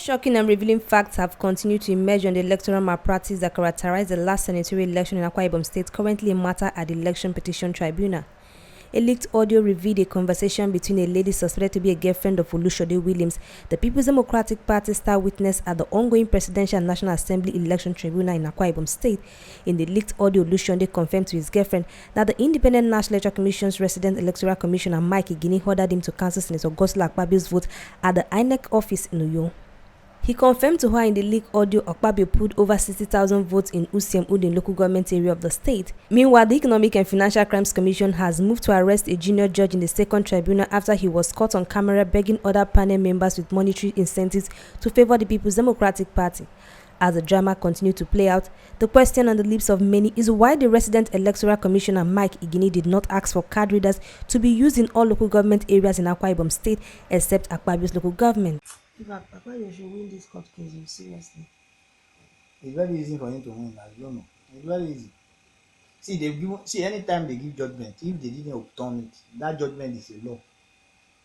Shocking and revealing facts have continued to emerge on the electoral malpractice that characterized the last senatorial election in Akwa Ibom State, currently a matter at the Election Petition Tribunal. A leaked audio revealed a conversation between a lady suspected to be a girlfriend of Olushode Williams, the People's Democratic Party star witness at the ongoing Presidential and National Assembly Election Tribunal in Akwa Ibom State. In the leaked audio, Olushode confirmed to his girlfriend that the Independent National Electoral Commission's resident electoral commissioner Mike Igini ordered him to cancel Senator Godswill Akpabio's vote at the INEC office in Uyo. He confirmed to her in the leaked audio Akpabio pulled over 60,000 votes in Usiem Udin local government area of the state. Meanwhile, the Economic and Financial Crimes Commission has moved to arrest a junior judge in the second tribunal after he was caught on camera begging other panel members with monetary incentives to favor the People's Democratic Party. As the drama continued to play out, the question on the lips of many is why the resident electoral commissioner Mike Igini did not ask for card readers to be used in all local government areas in Akwa Ibom State except Akpabio's local government. In fact, Papa, you should win this court case, seriously. It's very easy for him to win, I don't know. It's very easy. Anytime they give judgment, if they didn't overturn it, that judgment is a law.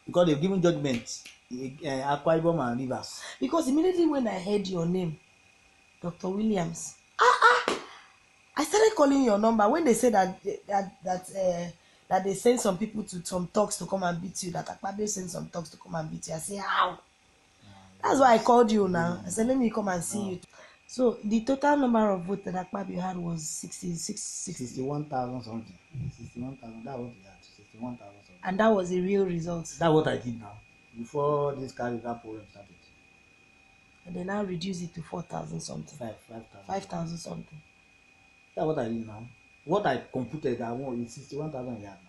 Because they've given judgment Akwa Ibom and Rivers. Because immediately when I heard your name, Dr. Williams, I started calling your number when they said that they sent some people to some talks to come and beat you, that Akpabio sent some talks to come and beat you. I say, how? That's why I called you now. I said, let me come and see you. So the total number of votes that Akpabio had was 61,000 something. 61,000. That's what he had. 61,000 something. And that was a real result. That's what I did now. Before this that program started. And they now reduce it to 4,000 something. 5,000 something. That's what I did now. What I computed, I want is 61,000 he had now.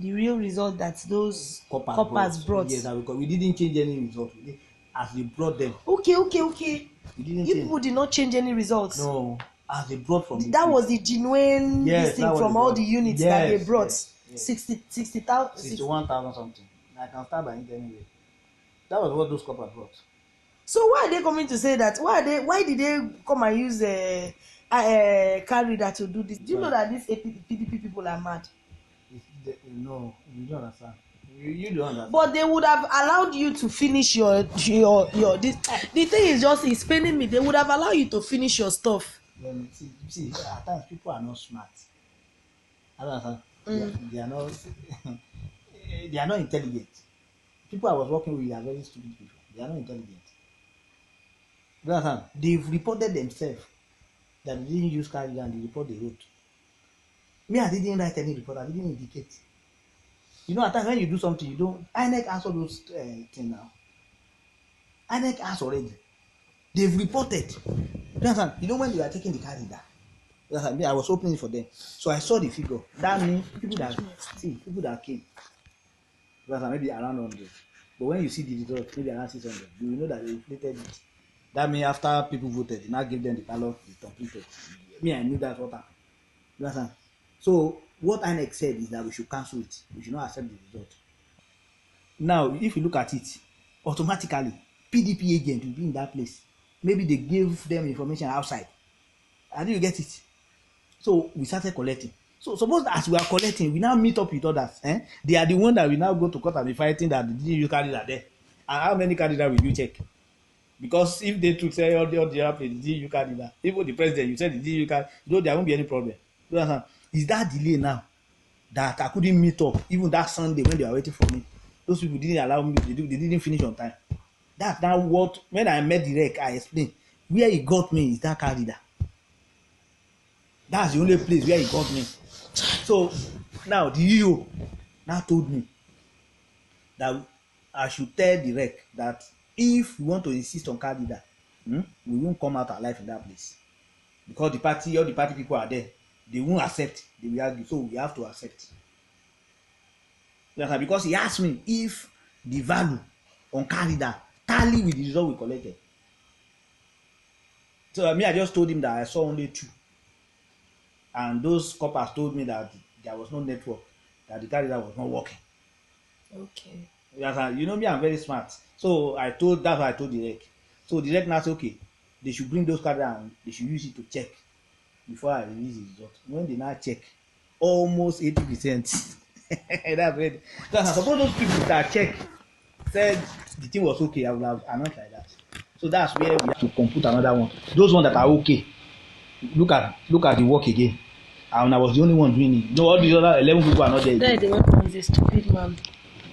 The real result that those coppers brought. Yes, because we didn't change any result. As they brought them. Okay. We didn't change. People did not change any results. No, as they brought from that was the genuine thing from all the units that they brought. Yes. 60,000. 61,000 something. I can start by it anyway. That was what those coppers brought. So why are they coming to say that? Why did they come and use a car reader to do this? Do you know that these PDP people are mad? No, you don't understand. You don't understand. But they would have allowed you to finish your this. The thing is just it's paining me. They would have allowed you to finish your stuff. See, at times people are not smart. I don't understand. They are not. They are not intelligent. People I was working with are very stupid people. They are not intelligent. You understand? They've reported themselves that they didn't use carrier and the report they wrote. Me, I didn't write any report. I didn't indicate. You know, at times when you do something, you don't. INEC has all those things now. INEC has already. They've reported. You understand? You know when they are taking the carrier, me, I was opening it for them, so I saw the figure. That means people that came. You understand? Maybe around 100. But when you see the result, maybe around 600, you will know that they inflated it. That means after people voted, they now give them the ballot completed. Me, I knew that's what happened. You understand? So what INEC said is that we should cancel it. We should not accept the result. Now, if you look at it, automatically, PDP agent will be in that place. Maybe they gave them information outside. How do you get it? So we started collecting. So suppose as we are collecting, we now meet up with others. They are the one that we now go to court and be fighting that did you carry that there? And how many carry that will you check? Because if they to say all the other place, did you carry that? Even the president, you said did you carry, there won't be any problem. You understand? Is that delay now that I couldn't meet up even that Sunday when they were waiting for me? Those people didn't allow me. They didn't finish on time. That's now what when I met the rec, I explained where he got me is that car reader. That's the only place where he got me. So now the EO now told me that I should tell the rec that if we want to insist on car reader, we won't come out alive in that place because all the party people are there. They won't accept. They will argue. So we have to accept. Because he asked me if the value on car reader tally with the result we collected. So I just told him that I saw only 2. And those coppers told me that there was no network, that the car reader was not working. Okay. You know me, I'm very smart. So that's what I told the rec. So the rec now said, okay, they should bring those cards and they should use it to check before I release the result. When they now check, almost 80%. That's ready. Suppose those people that check said the thing was okay, I would have announced like that. So that's where we have to compute another one. Those ones that are okay, look at the work again. And I was the only one doing it. No, all the other 11 people are not there again. The one is a stupid man.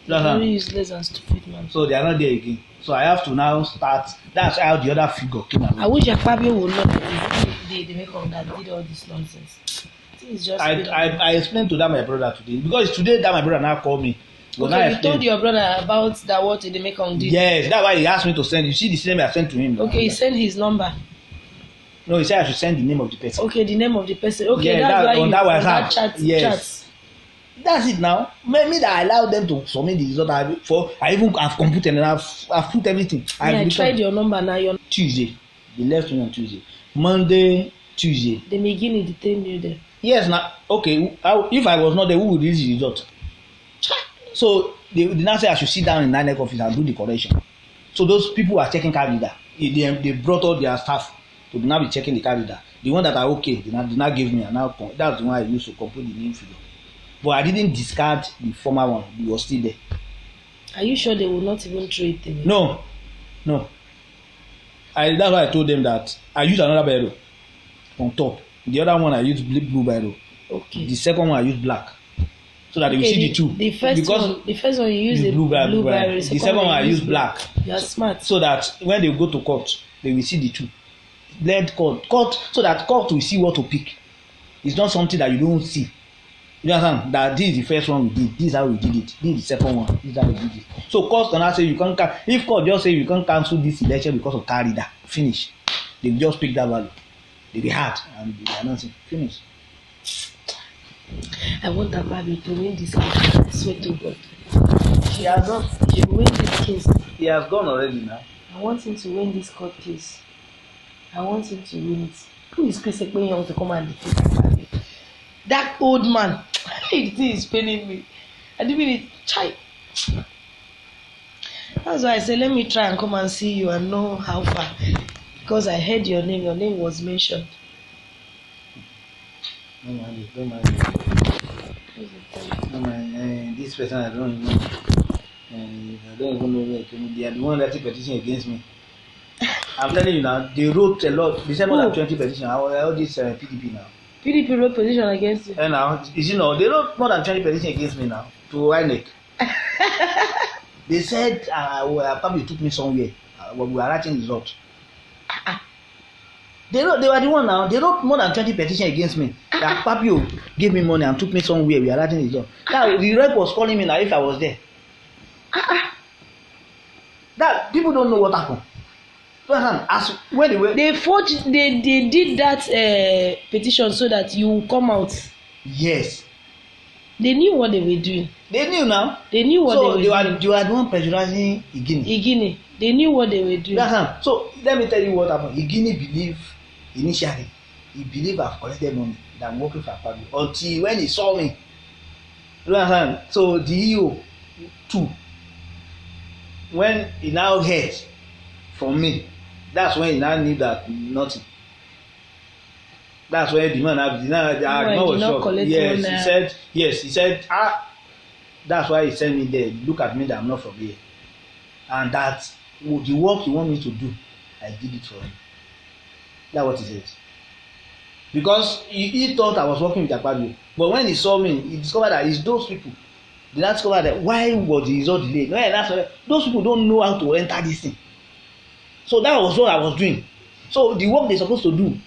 Very useless and stupid man. So they are not there again. So I have to now start. That's how the other figure came out. I wish Akpabio would know that the Makeup that did all this nonsense. It's just I explained to that my brother today, because today that my brother now called me. Okay, you told your brother about that what the Makeup did. Yes, that's why he asked me to send. You see the same I sent to him. Okay, he sent his number. No, he said I should send the name of the person. Okay, the name of the person. Okay, yeah, that's why on you that on that chat. Yes. That's it now. Maybe that I allowed them to submit the result. I even have computed and I've put everything. I tried your number now. Your Tuesday. They left me on Tuesday. Monday, Tuesday. The beginning detained you there. Yes, now okay. If I was not there, who would release the result? So they now say I should sit down in NINEC office and do the correction. So those people are checking card reader. They brought all their staff to now be checking the card reader. The one that are okay, they now give me, and now that's the one I used to compute the name figure. But I didn't discard the former one. It was still there. Are you sure they will not even throw it away? No. That's why I told them that I used another biro on top. The other one I used blue biro. Okay. The second one I used black. So that they will see the two. The first one you use the blue biro. The second one I use black. You are smart. So that when they go to court, they will see the two. Let court, so that court will see what to pick. It's not something that you don't see. You understand that this is the first one we did. This is how we did it. This is the second one. This is how we did it. So court cannot say you can't. If court just say you can't cancel this election because of card reader, finish. They just pick that value. They be hard and they announce it. Finish. I want that baby to win this case. I swear to God. She will win this case. He has gone already now. I want him to win this court case. I want him to win it. Who is Chris Ekpenyong to come and defeat Akpabio? That old man. The thing is paining me. I didn't mean it. Chai. That's why I said, let me try and come and see you and know how far. Because I heard your name. Your name was mentioned. Don't mind. This person I don't know. I don't even know where it came. They are the one that petition against me. I'm telling you now, they wrote a lot. They said more than 20 petitions. All this PDP now. PDP wrote petition against you. And now, you know, they wrote more than 20 petitions against me now to INEC. They said, probably took me somewhere. We were writing results. They were the one now. They wrote more than 20 petitions against me. That Papio gave me money and took me somewhere. We are writing results. Now the rep was calling me now if I was there. That people don't know what happened. As when they forged, they did that petition so that you come out. Yes. They knew what they were doing. They knew now. They knew what so they were doing. They were the one pressurizing Igini. They knew what they were doing. So let me tell you what happened. Igini believed initially. He believed I've collected money that I'm working for Akpabio until when he saw me. You understand? So the EO too. When he now heard from me, that's when he now knew that nothing. That's when the man was shocked. Yes, he said, that's why he sent me there. Look at me that I'm not from here. And that the work he want me to do, I did it for him. That's what he said. Because he thought I was working with Akpabio. But when he saw me, he discovered that it's those people. They now discovered that why was the result delayed? Those people don't know how to enter this thing. So that was what I was doing. So the work they're supposed to do,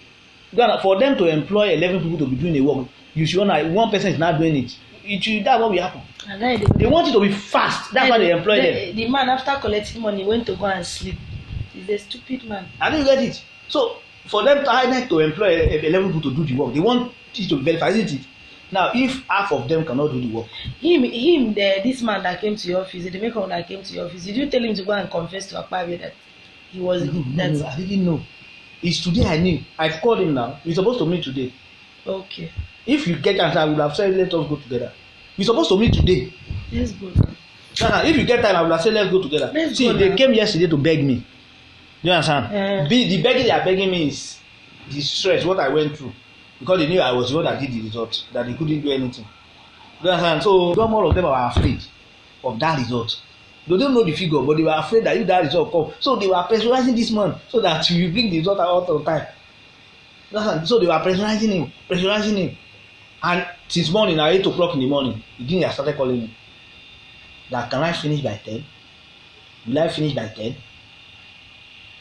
for them to employ 11 people to be doing the work, you should know one person is not doing it. That's what will happen. They want it to be fast. That's why they employ them. The man, after collecting money, went to go and sleep. He's a stupid man. I didn't get it. So for them to employ 11 people to do the work, they want it to be verified, isn't it? Now, if half of them cannot do the work, this man that came to your office, the maker that came to your office, did you tell him to go and confess to Akpabio that he was? No, I didn't know. It's today I knew. I've called him now. We're supposed to meet today. Okay. If you get time, I would have said let us go together. We're supposed to meet today. Let's go. If you get time, I would have said let's go together. They came yesterday to beg me. Do you understand? The begging they are begging me is the stress, what I went through. Because they knew I was the one that did the result, that they couldn't do anything. Do you understand? So all of them are afraid of that result. They don't know the figure, but they were afraid that if that result come, so they were pressurizing this man so that we bring the result out on time. So they were pressurizing him, and since morning, at 8 o'clock in the morning, again I started calling him. That can I finish by 10? Will I finish by 10?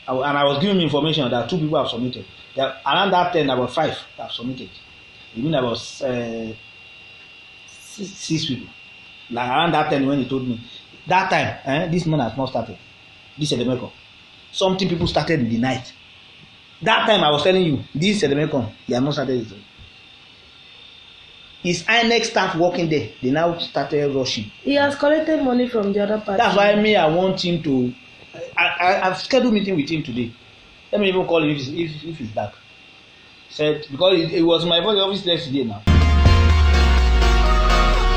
And I was giving him information that 2 people have submitted. That around that 10, about 5 have submitted. You mean about 6 people. Like around that 10 when he told me. That time, this man has not started. This Edemeko. Something people started in the night. That time I was telling you, this Edemeko, he has not started it. His INEC staff working there, they now started rushing. He has collected money from the other party. That's why I want him to. I've scheduled meeting with him today. Let me even call him if he's back. Said because it was my office yesterday now.